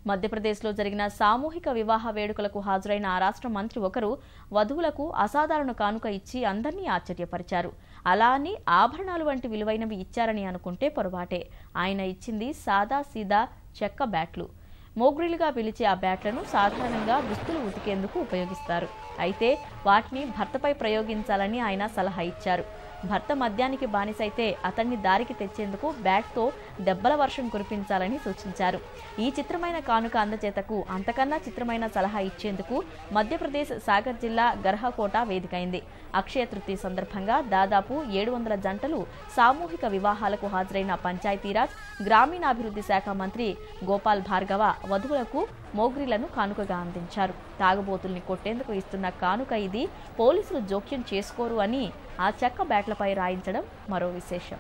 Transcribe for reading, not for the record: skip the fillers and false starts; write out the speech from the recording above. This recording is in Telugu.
మధ్యప్రదేశ్లో జరిగిన సామూహిక వివాహ వేడుకలకు హాజరైన ఆ రాష్ట్ర మంత్రి ఒకరు వధువులకు అసాధారణ కానుక ఇచ్చి అందరినీ ఆశ్చర్యపరిచారు. అలా అని ఆభరణాలు వంటి విలువైనవి ఇచ్చారని అనుకుంటే పొరపాటే. ఆయన ఇచ్చింది సాదా సీదా చెక్క బ్యాట్లు. మోగ్రిలుగా పిలిచే ఆ బ్యాట్లను సాధారణంగా దుస్తులు ఉతికేందుకు ఉపయోగిస్తారు. అయితే వాటిని భర్తపై ప్రయోగించాలని ఆయన సలహా ఇచ్చారు. భర్త మద్యానికి బానిసైతే అతన్ని దారికి తెచ్చేందుకు బ్యాట్తో దెబ్బల వర్షం కురిపించాలని సూచించారు. ఈ చిత్రమైన కానుక అందచేతకు అంతకన్నా చిత్రమైన సలహా ఇచ్చేందుకు మధ్యప్రదేశ్ సాగర్ జిల్లా గర్హకోట వేదికైంది. అక్షయ తృతీయ సందర్భంగా దాదాపు 700 జంటలు సామూహిక వివాహాలకు హాజరైన పంచాయతీరాజ్, గ్రామీణాభివృద్ధి శాఖ మంత్రి గోపాల్ భార్గవ వధువులకు మోగ్రిలను కానుకగా అందించారు. తాగుబోతుల్ని కొట్టేందుకు ఇస్తున్న కానుక ఇది, పోలీసులు జోక్యం చేసుకోరు అని ఆ చెక్క బ్యాట్లపై రాయించడం మరో విశేషం.